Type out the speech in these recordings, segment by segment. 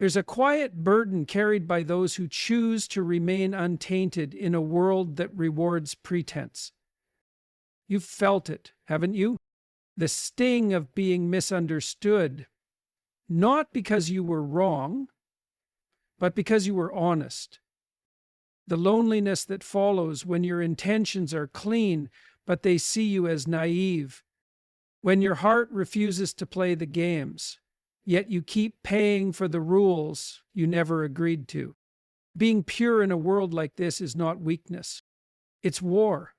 There's a quiet burden carried by those who choose to remain untainted in a world that rewards pretense. You've felt it, haven't you? The sting of being misunderstood, not because you were wrong, but because you were honest. The loneliness that follows when your intentions are clean, but they see you as naive. When your heart refuses to play the games, yet you keep paying for the rules you never agreed to. Being pure in a world like this is not weakness. It's war,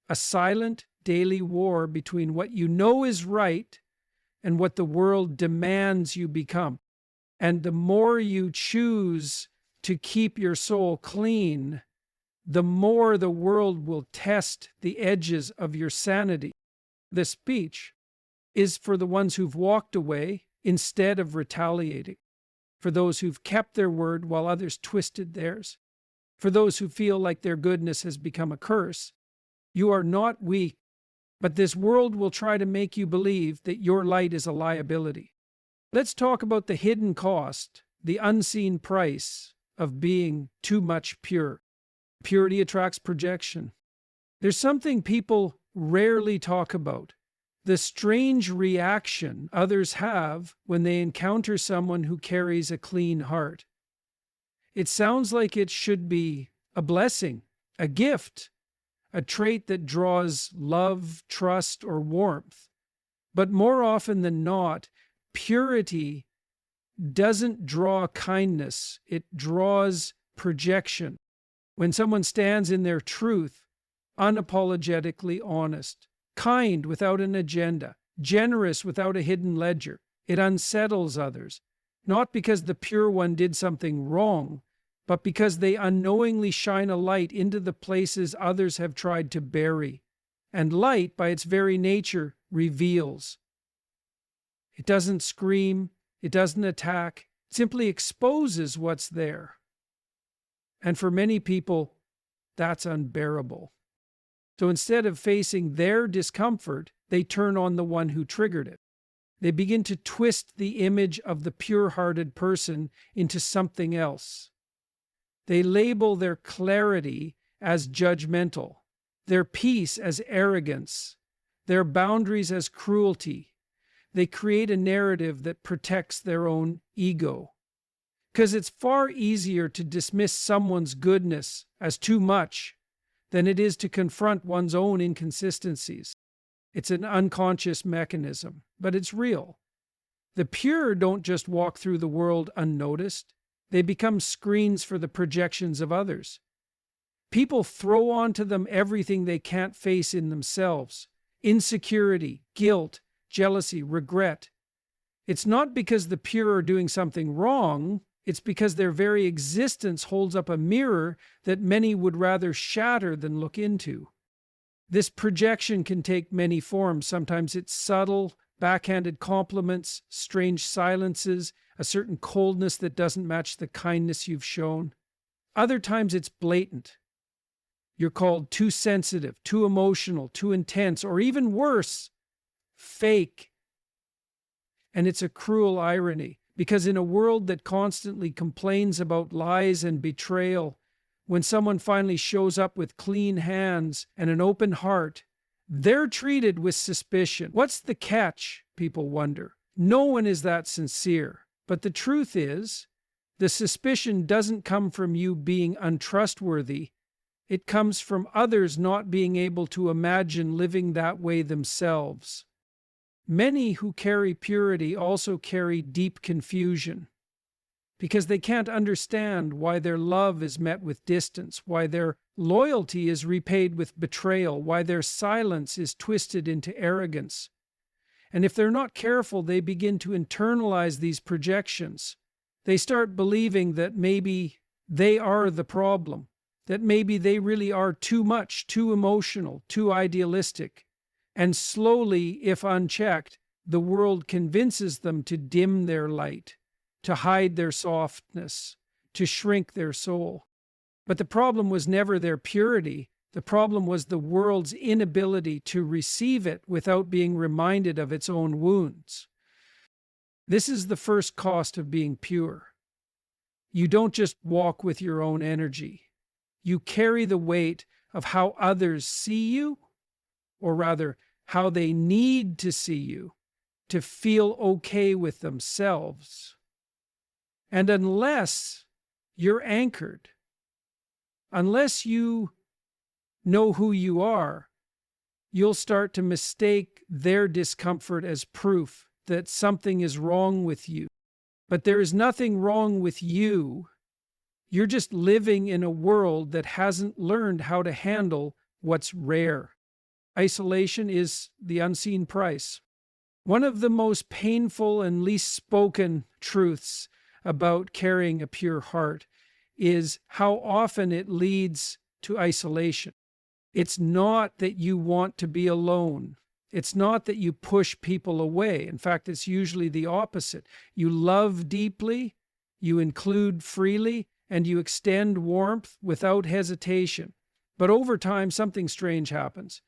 a silent, daily war between what you know is right and what the world demands you become. And the more you choose to keep your soul clean, the more the world will test the edges of your sanity. This speech is for the ones who've walked away instead of retaliating, for those who've kept their word while others twisted theirs, for those who feel like their goodness has become a curse. You are not weak, but this world will try to make you believe that your light is a liability. Let's talk about the hidden cost, the unseen price of being too much pure. Purity attracts projection. There's something people rarely talk about: the strange reaction others have when they encounter someone who carries a clean heart. It sounds like it should be a blessing, a gift, a trait that draws love, trust, or warmth. But more often than not, purity doesn't draw kindness, it draws projection. When someone stands in their truth, unapologetically honest, kind without an agenda, generous without a hidden ledger, it unsettles others, not because the pure one did something wrong, but because they unknowingly shine a light into the places others have tried to bury. And light, by its very nature, reveals. It doesn't scream, it doesn't attack, it simply exposes what's there. And for many people, that's unbearable. So instead of facing their discomfort, they turn on the one who triggered it. They begin to twist the image of the pure-hearted person into something else. They label their clarity as judgmental, their peace as arrogance, their boundaries as cruelty. They create a narrative that protects their own ego. Because it's far easier to dismiss someone's goodness as too much than it is to confront one's own inconsistencies. It's an unconscious mechanism, but it's real. The pure don't just walk through the world unnoticed. They become screens for the projections of others. People throw onto them everything they can't face in themselves: insecurity, guilt, jealousy, regret. It's not because the pure are doing something wrong, it's because their very existence holds up a mirror that many would rather shatter than look into. This projection can take many forms. Sometimes it's subtle, backhanded compliments, strange silences, a certain coldness that doesn't match the kindness you've shown. Other times it's blatant. You're called too sensitive, too emotional, too intense, or even worse, fake. And it's a cruel irony, because in a world that constantly complains about lies and betrayal, when someone finally shows up with clean hands and an open heart, they're treated with suspicion. What's the catch, people wonder? No one is that sincere. But the truth is, the suspicion doesn't come from you being untrustworthy. It comes from others not being able to imagine living that way themselves. Many who carry purity also carry deep confusion, because they can't understand why their love is met with distance, why their loyalty is repaid with betrayal, why their silence is twisted into arrogance. And if they're not careful, they begin to internalize these projections. They start believing that maybe they are the problem, that maybe they really are too much, too emotional, too idealistic. And slowly, if unchecked, the world convinces them to dim their light, to hide their softness, to shrink their soul. But the problem was never their purity. The problem was the world's inability to receive it without being reminded of its own wounds. This is the first cost of being pure. You don't just walk with your own energy. You carry the weight of how others see you, or rather, how they need to see you to feel okay with themselves. And unless you're anchored, unless you know who you are, you'll start to mistake their discomfort as proof that something is wrong with you. But there is nothing wrong with you. You're just living in a world that hasn't learned how to handle what's rare. Isolation is the unseen price. One of the most painful and least spoken truths about carrying a pure heart is how often it leads to isolation. It's not that you want to be alone. It's not that you push people away. In fact, it's usually the opposite. You love deeply, you include freely, and you extend warmth without hesitation. But over time, something strange happens.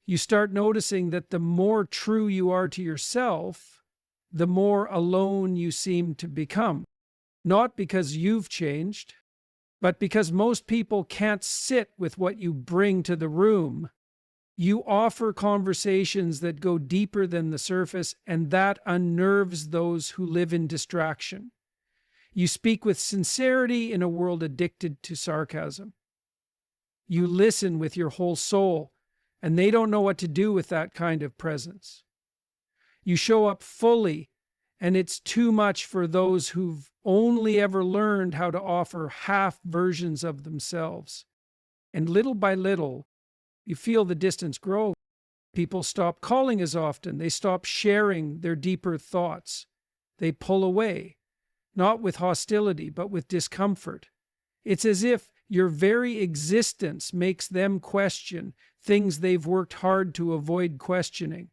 You start noticing that the more true you are to yourself, the more alone you seem to become. Not because you've changed, but because most people can't sit with what you bring to the room. You offer conversations that go deeper than the surface, and that unnerves those who live in distraction. You speak with sincerity in a world addicted to sarcasm. You listen with your whole soul, and they don't know what to do with that kind of presence. You show up fully, and it's too much for those who've only ever learned how to offer half versions of themselves. And little by little, you feel the distance grow. People stop calling as often. They stop sharing their deeper thoughts. They pull away, not with hostility, but with discomfort. It's as if your very existence makes them question things they've worked hard to avoid questioning.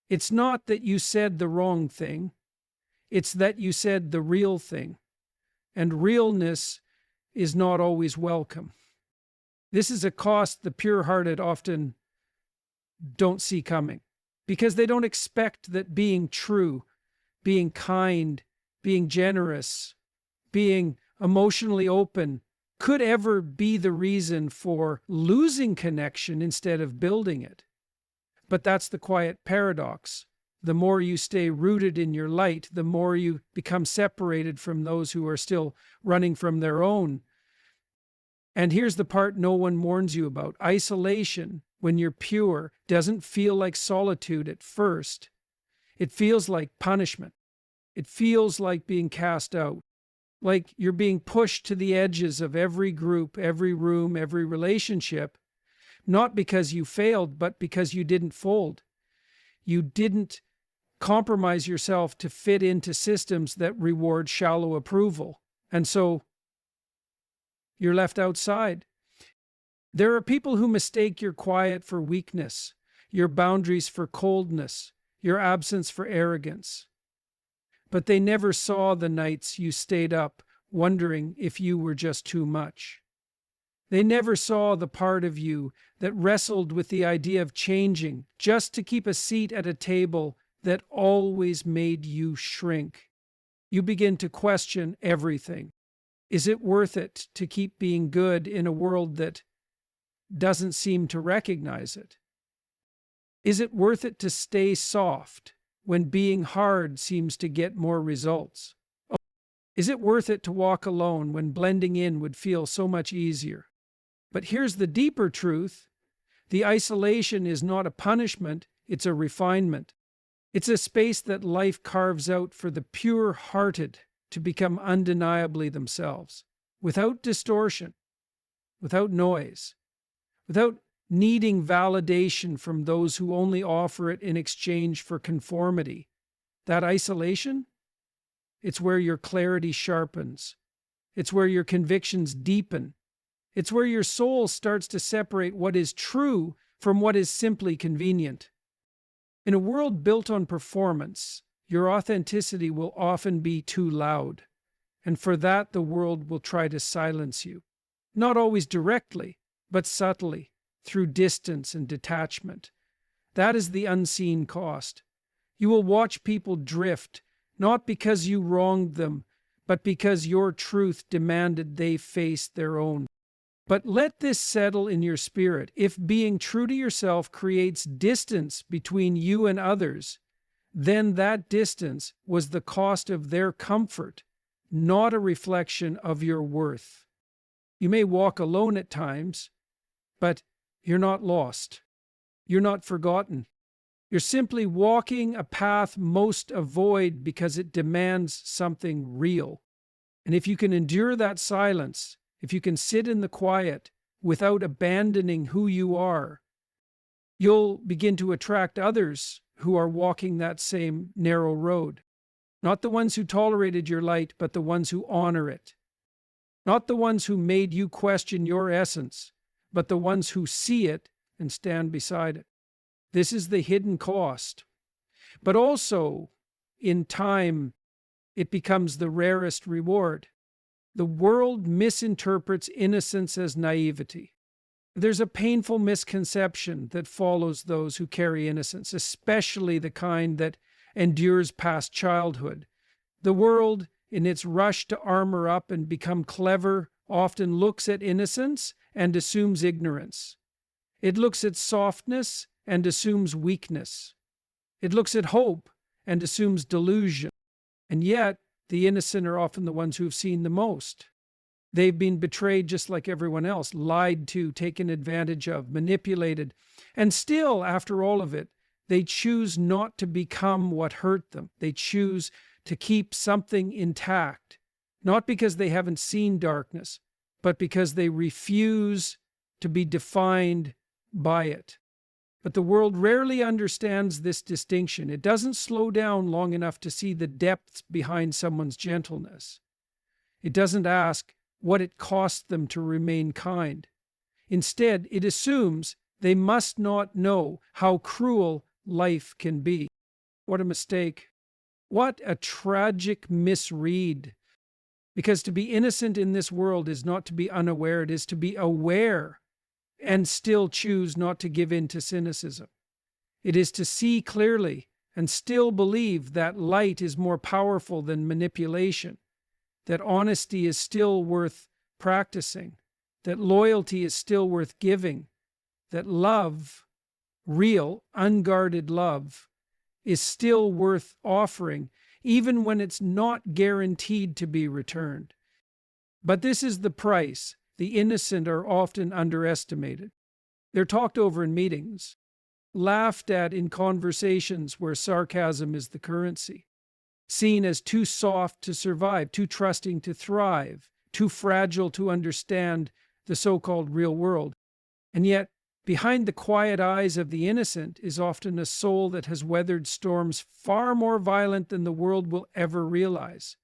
It's not that you said the wrong thing. It's that you said the real thing. And realness is not always welcome. This is a cost the pure-hearted often don't see coming, because they don't expect that being true, being kind, being generous, being emotionally open could ever be the reason for losing connection instead of building it. But that's the quiet paradox. The more you stay rooted in your light, the more you become separated from those who are still running from their own. And here's the part no one warns you about. Isolation, when you're pure, doesn't feel like solitude at first. It feels like punishment. It feels like being cast out, like you're being pushed to the edges of every group, every room, every relationship, not because you failed, but because you didn't fold. You didn't compromise yourself to fit into systems that reward shallow approval. And so you're left outside. There are people who mistake your quiet for weakness, your boundaries for coldness, your absence for arrogance. But they never saw the nights you stayed up wondering if you were just too much. They never saw the part of you that wrestled with the idea of changing just to keep a seat at a table that always made you shrink. You begin to question everything. Is it worth it to keep being good in a world that doesn't seem to recognize it? Is it worth it to stay soft when being hard seems to get more results? Is it worth it to walk alone when blending in would feel so much easier? But here's the deeper truth. The isolation is not a punishment, it's a refinement. It's a space that life carves out for the pure-hearted to become undeniably themselves, without distortion, without noise, without needing validation from those who only offer it in exchange for conformity. That isolation, it's where your clarity sharpens. It's where your convictions deepen. It's where your soul starts to separate what is true from what is simply convenient. In a world built on performance, your authenticity will often be too loud, and for that the world will try to silence you. Not always directly, but subtly, through distance and detachment. That is the unseen cost. You will watch people drift, not because you wronged them, but because your truth demanded they face their own. But let this settle in your spirit. If being true to yourself creates distance between you and others, then that distance was the cost of their comfort, not a reflection of your worth. You may walk alone at times, but you're not lost. You're not forgotten. You're simply walking a path most avoid because it demands something real. And if you can endure that silence, if you can sit in the quiet without abandoning who you are, you'll begin to attract others who are walking that same narrow road. Not the ones who tolerated your light, but the ones who honor it. Not the ones who made you question your essence, but the ones who see it and stand beside it. This is the hidden cost. But also, in time, it becomes the rarest reward. The world misinterprets innocence as naivety. There's a painful misconception that follows those who carry innocence, especially the kind that endures past childhood. The world, in its rush to armor up and become clever, often looks at innocence and assumes ignorance. It looks at softness and assumes weakness. It looks at hope and assumes delusion. And yet, the innocent are often the ones who have seen the most. They've been betrayed just like everyone else, lied to, taken advantage of, manipulated. And still, after all of it, they choose not to become what hurt them. They choose to keep something intact, not because they haven't seen darkness, but because they refuse to be defined by it. But the world rarely understands this distinction. It doesn't slow down long enough to see the depths behind someone's gentleness. It doesn't ask what it cost them to remain kind. Instead, it assumes they must not know how cruel life can be. What a mistake. What a tragic misread. Because to be innocent in this world is not to be unaware, it is to be aware and still choose not to give in to cynicism. It is to see clearly and still believe that light is more powerful than manipulation, that honesty is still worth practicing, that loyalty is still worth giving, that love, real, unguarded love, is still worth offering, even when it's not guaranteed to be returned. But this is the price. The innocent are often underestimated. They're talked over in meetings, laughed at in conversations where sarcasm is the currency, seen as too soft to survive, too trusting to thrive, too fragile to understand the so-called real world. And yet, behind the quiet eyes of the innocent is often a soul that has weathered storms far more violent than the world will ever realize.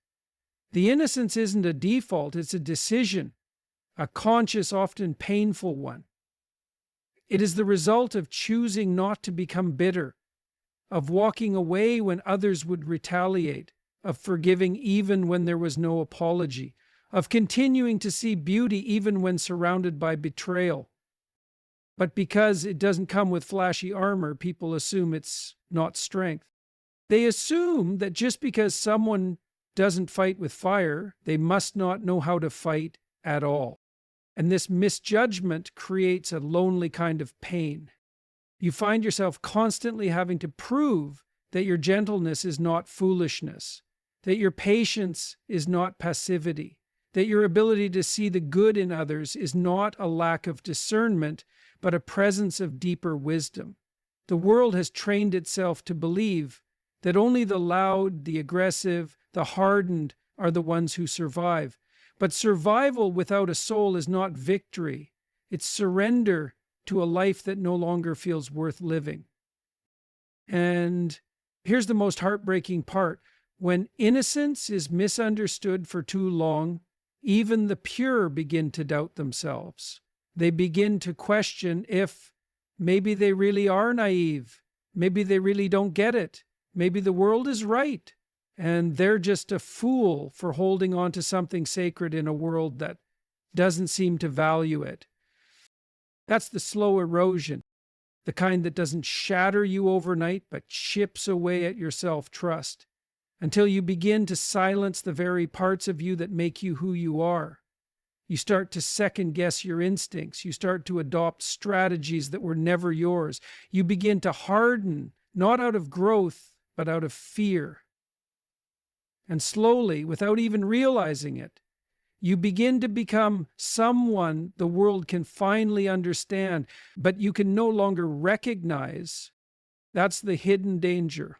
The innocence isn't a default, it's a decision, a conscious, often painful one. It is the result of choosing not to become bitter, of walking away when others would retaliate, of forgiving even when there was no apology, of continuing to see beauty even when surrounded by betrayal. But because it doesn't come with flashy armor, people assume it's not strength. They assume that just because someone doesn't fight with fire, they must not know how to fight at all. And this misjudgment creates a lonely kind of pain. You find yourself constantly having to prove that your gentleness is not foolishness, that your patience is not passivity, that your ability to see the good in others is not a lack of discernment, but a presence of deeper wisdom. The world has trained itself to believe that only the loud, the aggressive, the hardened are the ones who survive. But survival without a soul is not victory. It's surrender to a life that no longer feels worth living. And here's the most heartbreaking part. When innocence is misunderstood for too long, even the pure begin to doubt themselves. They begin to question if maybe they really are naive. Maybe they really don't get it. Maybe the world is right. And they're just a fool for holding on to something sacred in a world that doesn't seem to value it. That's the slow erosion, the kind that doesn't shatter you overnight, but chips away at your self-trust. until you begin to silence the very parts of you that make you who you are. You start to second guess your instincts. You start to adopt strategies that were never yours. You begin to harden, not out of growth, but out of fear. And slowly, without even realizing it, you begin to become someone the world can finally understand, but you can no longer recognize. That's the hidden danger.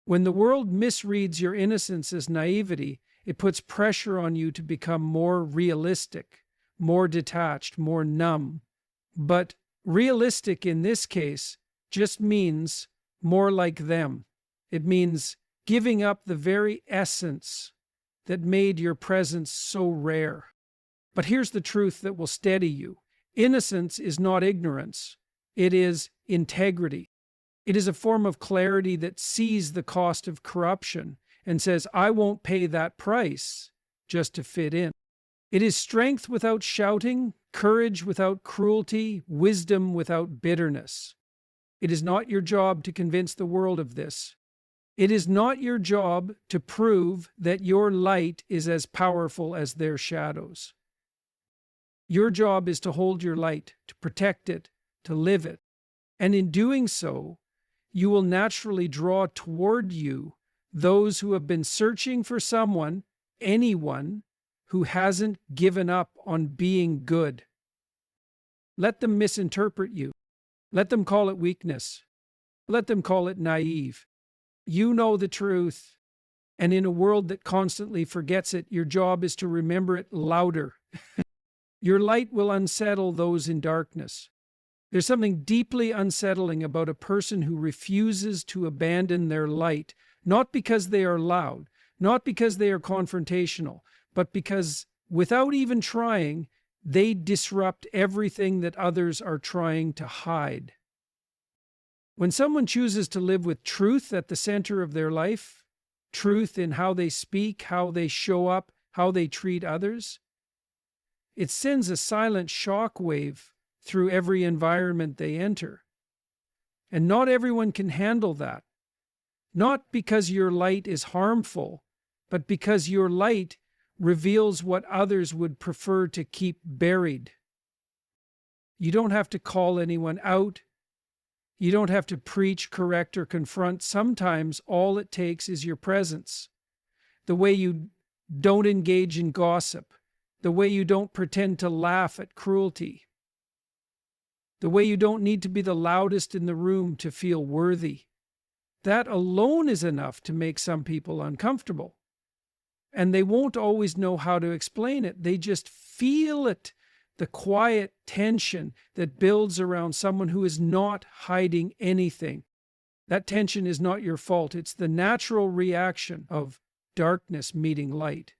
When the world misreads your innocence as naivety, it puts pressure on you to become more realistic, more detached, more numb. But realistic in this case just means more like them. It means giving up the very essence that made your presence so rare. But here's the truth that will steady you. Innocence is not ignorance. It is integrity. It is a form of clarity that sees the cost of corruption and says, I won't pay that price just to fit in. It is strength without shouting, courage without cruelty, wisdom without bitterness. It is not your job to convince the world of this. It is not your job to prove that your light is as powerful as their shadows. Your job is to hold your light, to protect it, to live it. And in doing so, you will naturally draw toward you those who have been searching for someone, anyone, who hasn't given up on being good. Let them misinterpret you. Let them call it weakness. Let them call it naive. You know the truth, and in a world that constantly forgets it, your job is to remember it louder. Your light will unsettle those in darkness. There's something deeply unsettling about a person who refuses to abandon their light, not because they are loud, not because they are confrontational, but because, without even trying, they disrupt everything that others are trying to hide. When someone chooses to live with truth at the center of their life, truth in how they speak, how they show up, how they treat others, it sends a silent shock wave through every environment they enter. And not everyone can handle that. Not because your light is harmful, but because your light reveals what others would prefer to keep buried. You don't have to call anyone out. You don't have to preach, correct, or confront. Sometimes all it takes is your presence. The way you don't engage in gossip. The way you don't pretend to laugh at cruelty. The way you don't need to be the loudest in the room to feel worthy. That alone is enough to make some people uncomfortable. And they won't always know how to explain it. They just feel it. The quiet tension that builds around someone who is not hiding anything. That tension is not your fault. It's the natural reaction of darkness meeting light.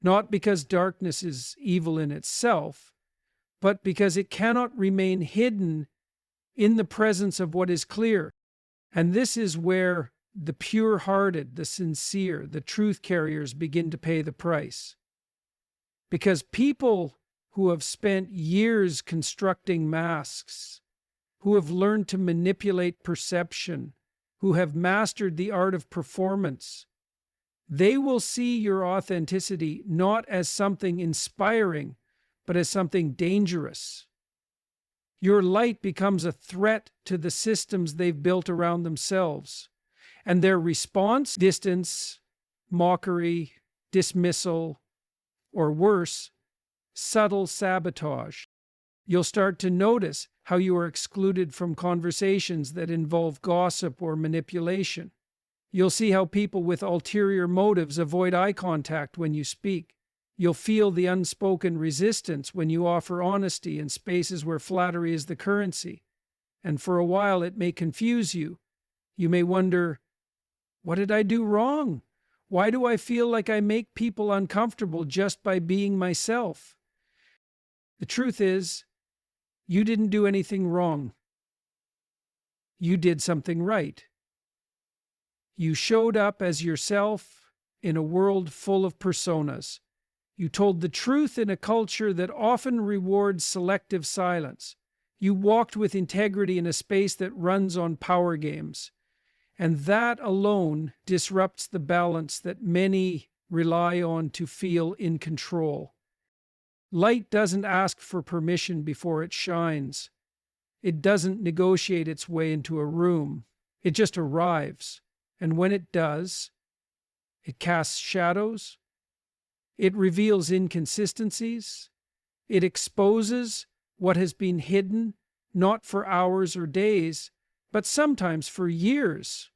Not because darkness is evil in itself, but because it cannot remain hidden in the presence of what is clear. And this is where the pure-hearted, the sincere, the truth carriers begin to pay the price. Because people who have spent years constructing masks, who have learned to manipulate perception, who have mastered the art of performance, they will see your authenticity not as something inspiring, but as something dangerous. Your light becomes a threat to the systems they've built around themselves. And their response, distance, mockery, dismissal, or worse, subtle sabotage. You'll start to notice how you are excluded from conversations that involve gossip or manipulation. You'll see how people with ulterior motives avoid eye contact when you speak. You'll feel the unspoken resistance when you offer honesty in spaces where flattery is the currency. And for a while it may confuse you. You may wonder, what did I do wrong? Why do I feel like I make people uncomfortable just by being myself? The truth is, you didn't do anything wrong. You did something right. You showed up as yourself in a world full of personas. You told the truth in a culture that often rewards selective silence. You walked with integrity in a space that runs on power games. And that alone disrupts the balance that many rely on to feel in control. Light doesn't ask for permission before it shines. It doesn't negotiate its way into a room. It just arrives. And when it does, it casts shadows. It reveals inconsistencies. It exposes what has been hidden, not for hours or days, but sometimes for years.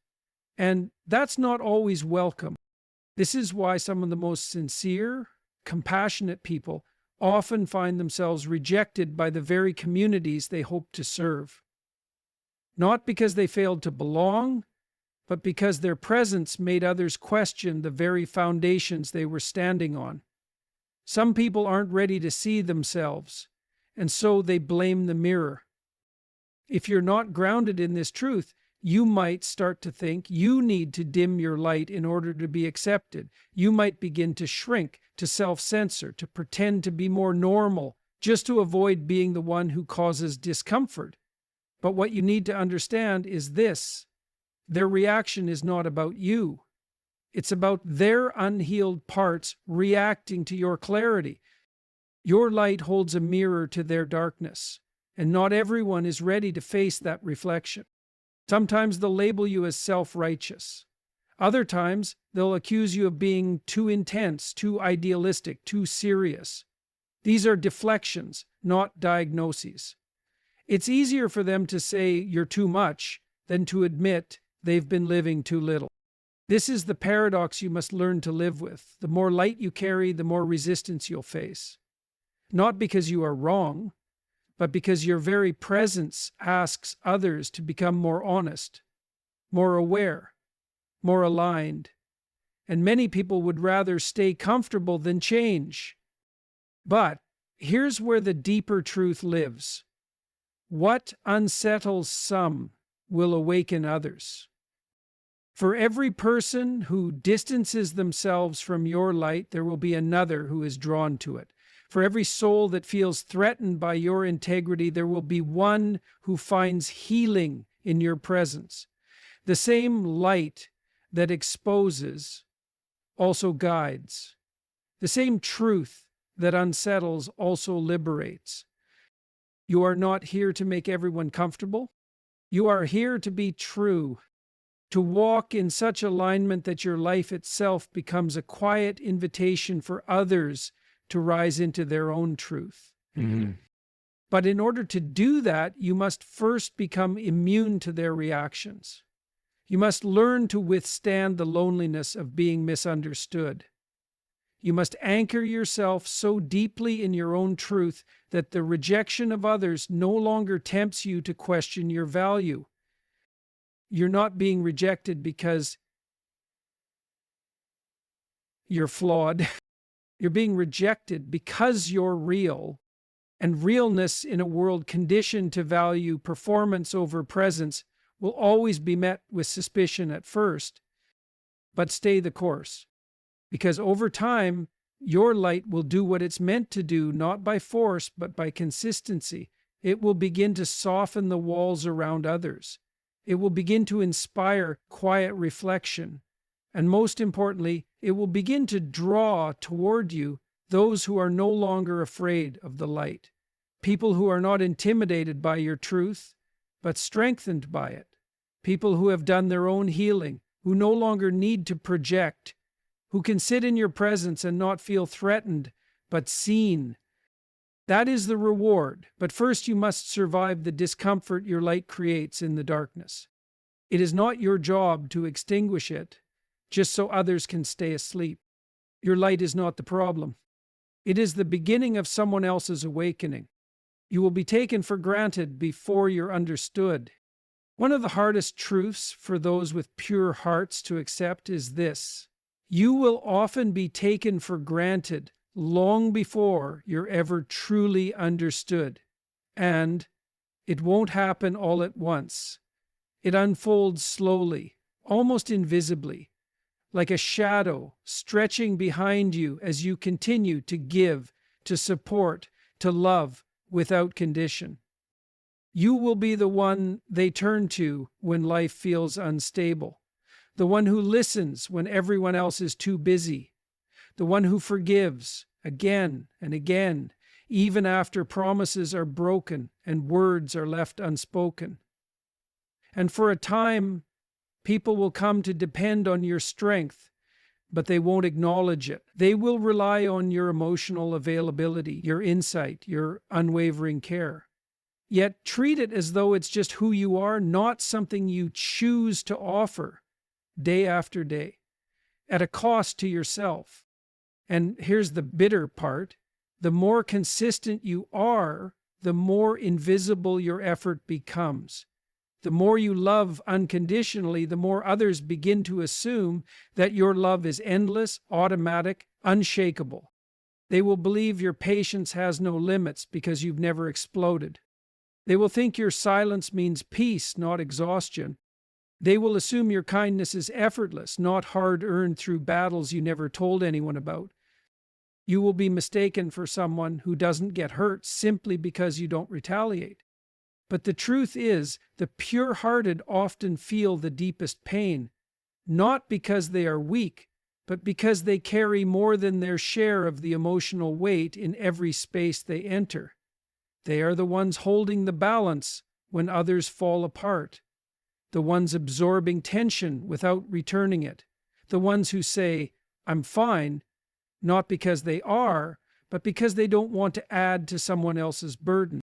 And that's not always welcome. This is why some of the most sincere, compassionate people often find themselves rejected by the very communities they hope to serve. Not because they failed to belong, but because their presence made others question the very foundations they were standing on. Some people aren't ready to see themselves, and so they blame the mirror. If you're not grounded in this truth, you might start to think you need to dim your light in order to be accepted. You might begin to shrink, to self-censor, to pretend to be more normal, just to avoid being the one who causes discomfort. But what you need to understand is this: their reaction is not about you. It's about their unhealed parts reacting to your clarity. Your light holds a mirror to their darkness, and not everyone is ready to face that reflection. Sometimes they'll label you as self-righteous. Other times, they'll accuse you of being too intense, too idealistic, too serious. These are deflections, not diagnoses. It's easier for them to say you're too much than to admit they've been living too little. This is the paradox you must learn to live with. The more light you carry, the more resistance you'll face. Not because you are wrong, but because your very presence asks others to become more honest, more aware, more aligned. And many people would rather stay comfortable than change. But here's where the deeper truth lives. What unsettles some will awaken others. For every person who distances themselves from your light, there will be another who is drawn to it. For every soul that feels threatened by your integrity, there will be one who finds healing in your presence. The same light that exposes also guides. The same truth that unsettles also liberates. You are not here to make everyone comfortable. You are here to be true, to walk in such alignment that your life itself becomes a quiet invitation for others to rise into their own truth. Mm-hmm. But in order to do that, you must first become immune to their reactions. You must learn to withstand the loneliness of being misunderstood. You must anchor yourself so deeply in your own truth that the rejection of others no longer tempts you to question your value. You're not being rejected because you're flawed. You're being rejected because you're real, and realness in a world conditioned to value performance over presence will always be met with suspicion at first. But stay the course, because over time, your light will do what it's meant to do, not by force, but by consistency. It will begin to soften the walls around others. It will begin to inspire quiet reflection. And most importantly, it will begin to draw toward you those who are no longer afraid of the light. People who are not intimidated by your truth, but strengthened by it. People who have done their own healing, who no longer need to project, who can sit in your presence and not feel threatened, but seen. That is the reward, but first you must survive the discomfort your light creates in the darkness. It is not your job to extinguish it, just so others can stay asleep. Your light is not the problem. It is the beginning of someone else's awakening. You will be taken for granted before you're understood. One of the hardest truths for those with pure hearts to accept is this: you will often be taken for granted long before you're ever truly understood. And it won't happen all at once. It unfolds slowly, almost invisibly, like a shadow stretching behind you as you continue to give, to support, to love without condition. You will be the one they turn to when life feels unstable, the one who listens when everyone else is too busy, the one who forgives again and again, even after promises are broken and words are left unspoken. And for a time, people will come to depend on your strength, but they won't acknowledge it. They will rely on your emotional availability, your insight, your unwavering care. Yet treat it as though it's just who you are, not something you choose to offer day after day, at a cost to yourself. And here's the bitter part: the more consistent you are, the more invisible your effort becomes. The more you love unconditionally, the more others begin to assume that your love is endless, automatic, unshakable. They will believe your patience has no limits because you've never exploded. They will think your silence means peace, not exhaustion. They will assume your kindness is effortless, not hard-earned through battles you never told anyone about. You will be mistaken for someone who doesn't get hurt simply because you don't retaliate. But the truth is, the pure-hearted often feel the deepest pain, not because they are weak, but because they carry more than their share of the emotional weight in every space they enter. They are the ones holding the balance when others fall apart, the ones absorbing tension without returning it, the ones who say, "I'm fine," not because they are, but because they don't want to add to someone else's burden.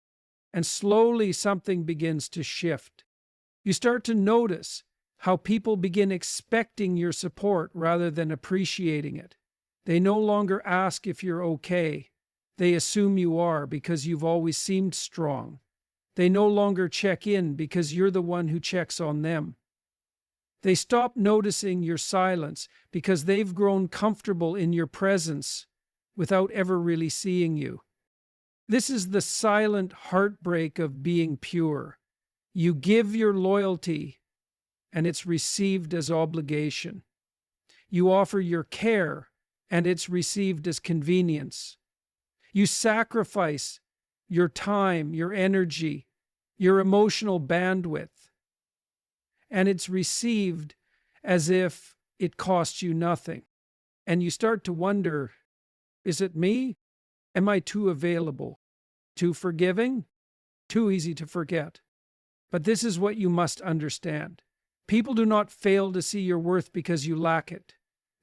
And slowly something begins to shift. You start to notice how people begin expecting your support rather than appreciating it. They no longer ask if you're okay. They assume you are because you've always seemed strong. They no longer check in because you're the one who checks on them. They stop noticing your silence because they've grown comfortable in your presence without ever really seeing you. This is the silent heartbreak of being pure. You give your loyalty, and it's received as obligation. You offer your care, and it's received as convenience. You sacrifice your time, your energy, your emotional bandwidth, and it's received as if it costs you nothing. And you start to wonder, is it me? Am I too available? Too forgiving? Too easy to forget? But this is what you must understand. People do not fail to see your worth because you lack it.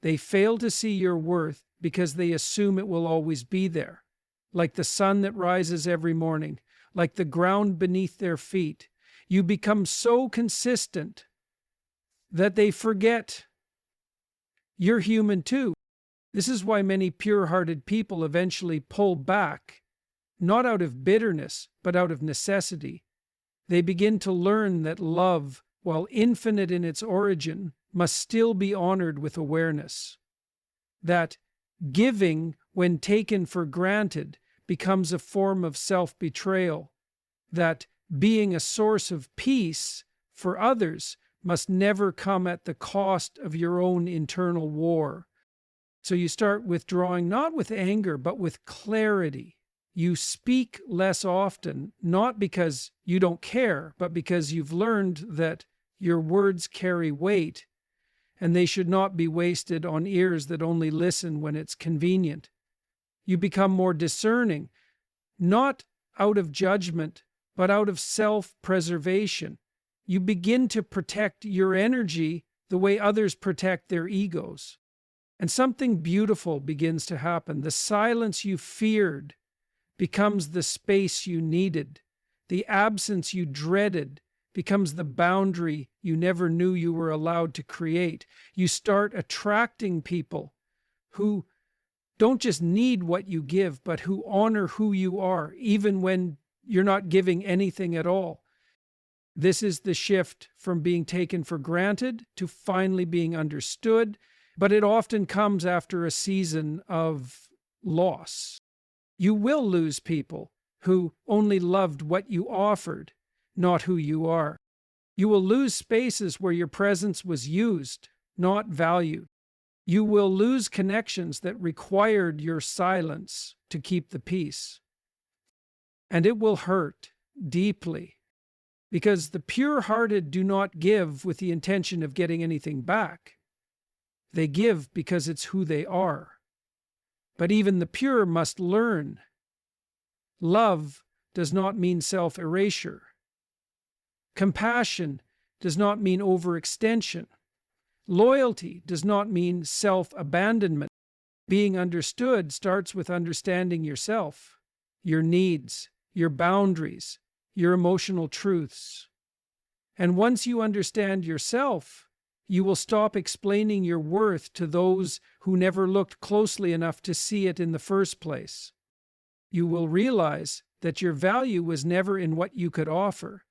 They fail to see your worth because they assume it will always be there. Like the sun that rises every morning, like the ground beneath their feet. You become so consistent that they forget you're human too. This is why many pure-hearted people eventually pull back, not out of bitterness, but out of necessity. They begin to learn that love, while infinite in its origin, must still be honored with awareness. That giving, when taken for granted, becomes a form of self-betrayal. That being a source of peace for others must never come at the cost of your own internal war. So you start withdrawing not with anger, but with clarity. You speak less often, not because you don't care, but because you've learned that your words carry weight, and they should not be wasted on ears that only listen when it's convenient. You become more discerning, not out of judgment, but out of self-preservation. You begin to protect your energy the way others protect their egos. And something beautiful begins to happen. The silence you feared becomes the space you needed. The absence you dreaded becomes the boundary you never knew you were allowed to create. You start attracting people who don't just need what you give, but who honor who you are, even when you're not giving anything at all. This is the shift from being taken for granted to finally being understood, but it often comes after a season of loss. You will lose people who only loved what you offered, not who you are. You will lose spaces where your presence was used, not valued. You will lose connections that required your silence to keep the peace. And it will hurt deeply. because the pure-hearted do not give with the intention of getting anything back. They give because it's who they are. But even the pure must learn. Love does not mean self-erasure. Compassion does not mean overextension. Loyalty does not mean self-abandonment. Being understood starts with understanding yourself, your needs, your boundaries, your emotional truths. And once you understand yourself, you will stop explaining your worth to those who never looked closely enough to see it in the first place. You will realize that your value was never in what you could offer.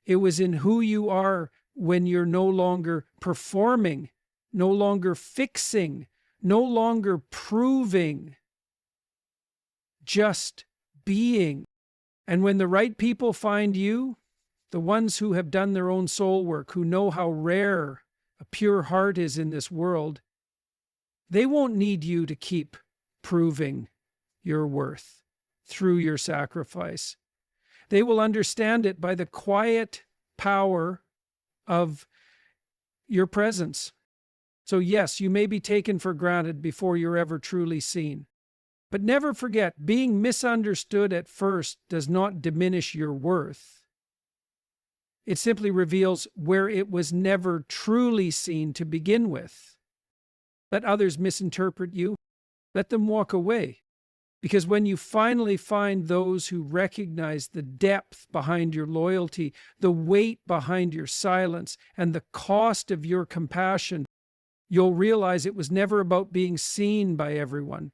It was in who you are when you're no longer performing, no longer fixing, no longer proving, just being. And when the right people find you, the ones who have done their own soul work, who know how rare a pure heart is in this world, they won't need you to keep proving your worth through your sacrifice. They will understand it by the quiet power of your presence. So yes, you may be taken for granted before you're ever truly seen. But never forget, being misunderstood at first does not diminish your worth. It simply reveals where it was never truly seen to begin with. Let others misinterpret you. Let them walk away. Because when you finally find those who recognize the depth behind your loyalty, the weight behind your silence, and the cost of your compassion, you'll realize it was never about being seen by everyone.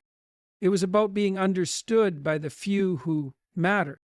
It was about being understood by the few who matter.